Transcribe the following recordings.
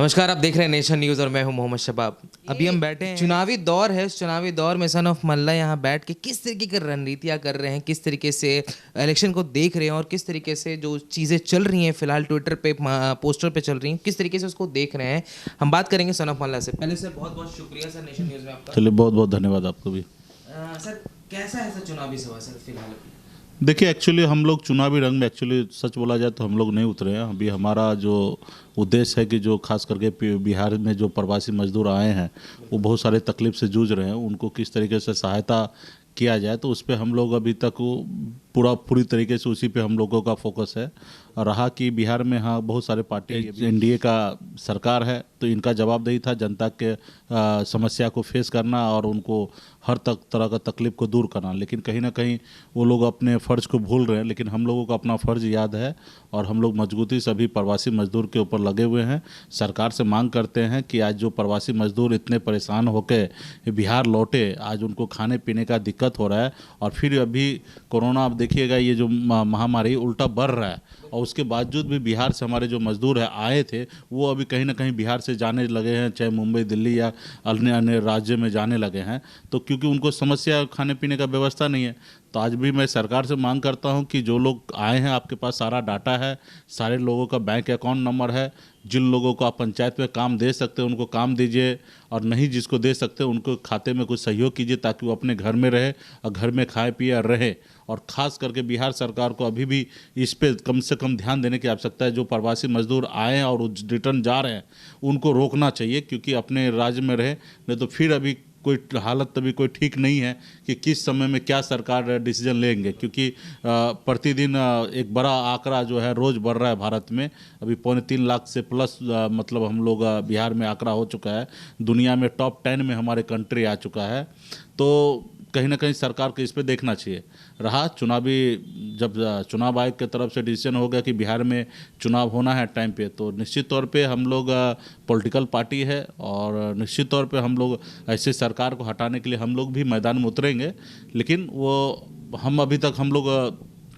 नमस्कार, आप देख रहे हैं नेशन न्यूज़ और मैं हूं मोहम्मद शबाब। अभी हम बैठे हैं, चुनावी दौर है। इस चुनावी दौर में सन ऑफ मल्ला यहाँ बैठ के किस तरीके की रणनीतियाँ कर रहे हैं, किस तरीके से इलेक्शन को देख रहे हैं और किस तरीके से जो चीज़ें चल रही हैं फिलहाल ट्विटर पे पोस्टर पे चल रही हैं, किस तरीके से उसको देख रहे हैं, हम बात करेंगे सन ऑफ मल्ला से। पहले सर बहुत बहुत शुक्रिया सर नेशन न्यूज़ में आपका। चलिए, बहुत बहुत धन्यवाद आपको भी। सर कैसा है सर चुनावी सभा सर फिलहाल अभी? देखिए, एक्चुअली हम लोग चुनावी रंग में एक्चुअली सच बोला जाए तो हम लोग नहीं उतरे हैं। अभी हमारा जो उद्देश्य है कि जो खास करके बिहार में जो प्रवासी मजदूर आए हैं वो बहुत सारे तकलीफ से जूझ रहे हैं, उनको किस तरीके से सहायता किया जाए तो उस पर हम लोग अभी तक पूरी तरीके से उसी पे हम लोगों का फोकस है। रहा कि बिहार में हाँ बहुत सारे पार्टी एनडीए का सरकार है तो इनका जवाबदेही था जनता के समस्या को फेस करना और उनको हर तरह का तकलीफ को दूर करना, लेकिन कहीं ना कहीं वो लोग अपने फ़र्ज़ को भूल रहे हैं। लेकिन हम लोगों को अपना फ़र्ज़ याद है और हम लोग मजबूती से अभी प्रवासी मजदूर के ऊपर लगे हुए हैं। सरकार से मांग करते हैं कि आज जो प्रवासी मजदूर इतने परेशान होकर बिहार लौटे, आज उनको खाने पीने का दिक्कत हो रहा है और फिर अभी कोरोना, आप देखिएगा ये जो महामारी उल्टा बढ़ रहा है और उसके बावजूद भी बिहार से हमारे जो मजदूर है आए थे वो अभी कहीं ना कहीं बिहार से जाने लगे हैं, चाहे मुंबई दिल्ली या अन्य अन्य राज्य में जाने लगे हैं। तो क्योंकि उनको समस्या खाने पीने का व्यवस्था नहीं है, तो आज भी मैं सरकार से मांग करता हूं कि जो लोग आए हैं आपके पास सारा डाटा है, सारे लोगों का बैंक अकाउंट नंबर है, जिन लोगों को आप पंचायत में काम दे सकते हैं उनको काम दीजिए और नहीं जिसको दे सकते उनको खाते में कुछ सहयोग कीजिए ताकि वो अपने घर में रहे और घर में खाए पिए और रहे। और ख़ास करके बिहार सरकार को अभी भी इस पे कम से कम ध्यान देने की आवश्यकता है। जो प्रवासी मजदूर आए हैं और रिटर्न जा रहे हैं उनको रोकना चाहिए, क्योंकि अपने राज्य में रहे, नहीं तो फिर अभी कोई हालत तभी कोई ठीक नहीं है कि किस समय में क्या सरकार डिसीजन लेंगे, क्योंकि प्रतिदिन एक बड़ा आंकड़ा जो है रोज़ बढ़ रहा है भारत में। अभी 3.25 लाख से प्लस मतलब हम लोग बिहार में आंकड़ा हो चुका है, दुनिया में टॉप 10 में हमारे कंट्री आ चुका है। तो कहीं ना कहीं सरकार को इस पे देखना चाहिए। रहा चुनावी, जब चुनाव आयोग की तरफ से डिसीजन हो गया कि बिहार में चुनाव होना है टाइम पे, तो निश्चित तौर पे हम लोग पॉलिटिकल पार्टी है और निश्चित तौर पे हम लोग ऐसे सरकार को हटाने के लिए हम लोग भी मैदान में उतरेंगे। लेकिन वो हम अभी तक हम लोग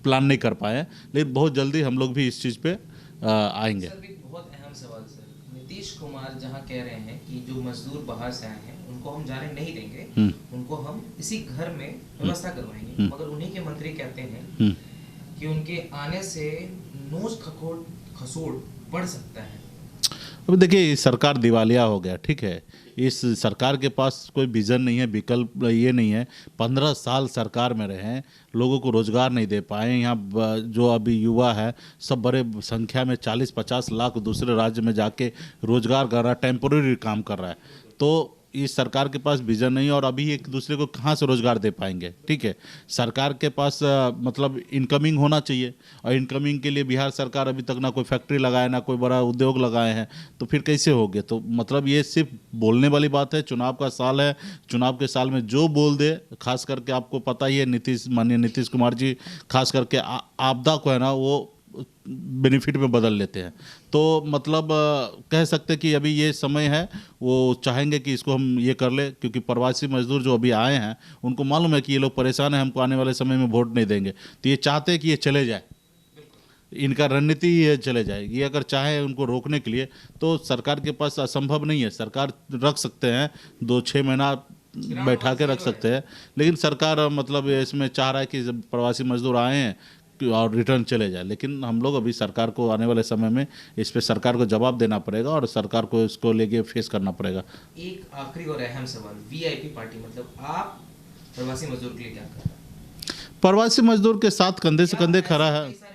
प्लान नहीं कर पाए हैं, लेकिन बहुत जल्दी हम लोग भी इस चीज़ पे आएंगे। सर एक बहुत अहम सवाल सर, नीतीश कुमार जहां कह रहे हैं कि जो मजदूर बाहर से आए हैं उनको हम जाने नहीं देंगे, उनको हम इसी घर में व्यवस्था करवाएंगे, मगर उन्हीं के मंत्री कहते हैं कि उनके आने से नोच खसोड़ बढ़ सकता है। अब देखिए, सरकार दिवालिया हो गया, ठीक है। इस सरकार के पास कोई विज़न नहीं है, विकल्प ये नहीं है। 15 साल सरकार में रहे हैं, लोगों को रोज़गार नहीं दे पाए। यहाँ जो अभी युवा है सब बड़े संख्या में 40-50 लाख दूसरे राज्य में जाके रोज़गार कर रहा है, टेम्पोरेरी काम कर रहा है। तो इस सरकार के पास विजन नहीं और अभी एक दूसरे को कहाँ से रोज़गार दे पाएंगे, ठीक है। सरकार के पास मतलब इनकमिंग होना चाहिए और इनकमिंग के लिए बिहार सरकार अभी तक ना कोई फैक्ट्री लगाए ना कोई बड़ा उद्योग लगाए हैं, तो फिर कैसे होगे। तो मतलब ये सिर्फ बोलने वाली बात है। चुनाव का साल है, चुनाव के साल में जो बोल दे, खास करके आपको पता ही है माननीय नीतीश कुमार जी खास करके आपदा को है ना वो बेनिफिट में बदल लेते हैं। तो मतलब कह सकते कि अभी ये समय है, वो चाहेंगे कि इसको हम ये कर ले, क्योंकि प्रवासी मजदूर जो अभी आए हैं उनको मालूम है कि ये लोग परेशान हैं, हमको आने वाले समय में वोट नहीं देंगे, तो ये चाहते हैं कि ये चले जाए। इनका रणनीति ये चले जाए। ये अगर चाहे उनको रोकने के लिए तो सरकार के पास असंभव नहीं है। सरकार रख सकते हैं 2-6 महीना बैठा के रख सकते हैं, लेकिन सरकार मतलब इसमें चाह रहा है कि जब प्रवासी मजदूर आए हैं और रिटर्न चले जाए। लेकिन हम लोग अभी सरकार को आने वाले समय में इस पे सरकार को जवाब देना पड़ेगा और सरकार को इसको लेके फेस करना पड़ेगा। एक आखिरी और अहम सवाल, वीआईपी पार्टी मतलब आप प्रवासी मजदूर के लिए क्या कर रहे हैं? प्रवासी मजदूर के साथ कंधे से कंधे खड़ा है।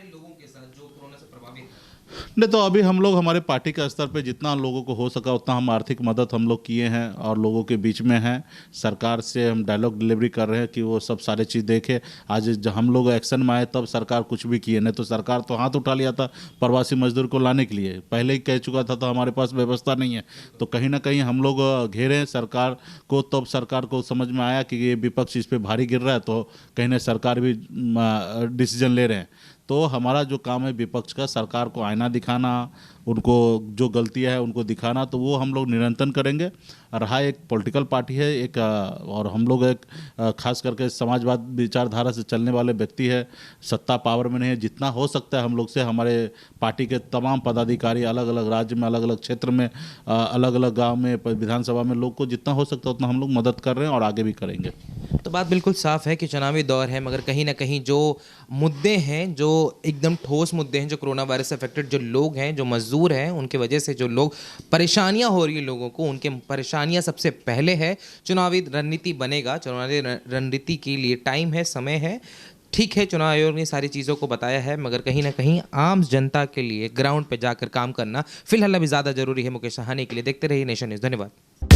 नहीं तो अभी हम लोग हमारे पार्टी के स्तर पे जितना लोगों को हो सका उतना हम आर्थिक मदद हम लोग किए हैं और लोगों के बीच में हैं। सरकार से हम डायलॉग डिलीवरी कर रहे हैं कि वो सब सारे चीज़ देखे। आज जब हम लोग एक्शन में आए तब सरकार कुछ भी किए, नहीं तो सरकार तो हाथ उठा लिया था प्रवासी मजदूर को लाने के लिए, पहले ही कह चुका था। तो हमारे पास व्यवस्था नहीं है, तो कहीं ना कहीं हम लोग घेरे सरकार को। तब सरकार को समझ में आया कि ये विपक्ष इस पर भारी गिर रहा है, तो कहीं ना सरकार भी डिसीजन ले रहे हैं। तो हमारा जो काम है विपक्ष का, सरकार को आईना दिखाना, उनको जो गलतियां है उनको दिखाना, तो वो हम लोग निरंतर करेंगे। रहा एक पॉलिटिकल पार्टी है एक और हम लोग एक खास करके समाजवाद विचारधारा से चलने वाले व्यक्ति है, सत्ता पावर में नहीं है। जितना हो सकता है हम लोग से, हमारे पार्टी के तमाम पदाधिकारी अलग अलग राज्य में, अलग अलग क्षेत्र में, अलग अलग गांव में, विधानसभा में लोग को जितना हो सकता है उतना हम लोग मदद कर रहे हैं और आगे भी करेंगे। तो बात बिल्कुल साफ है कि चुनावी दौर है, मगर कहीं ना कहीं जो मुद्दे हैं, जो एकदम ठोस मुद्दे हैं, जो कोरोना वायरस से अफेक्टेड जो लोग हैं, जो मजदूर हैं, उनके वजह से जो लोग परेशानियां हो रही है लोगों को, उनके परेशानियां सबसे पहले है। चुनावी रणनीति बनेगा, चुनावी रणनीति के लिए टाइम है, समय है। ठीक है, चुनाव आयोग ने सारी चीज़ों को बताया है, मगर कहीं ना कहीं आम जनता के लिए ग्राउंड पे जाकर काम करना फिलहाल अभी ज़्यादा जरूरी है। मुकेश सहानी के लिए देखते रहिए नेशन न्यूज़। धन्यवाद।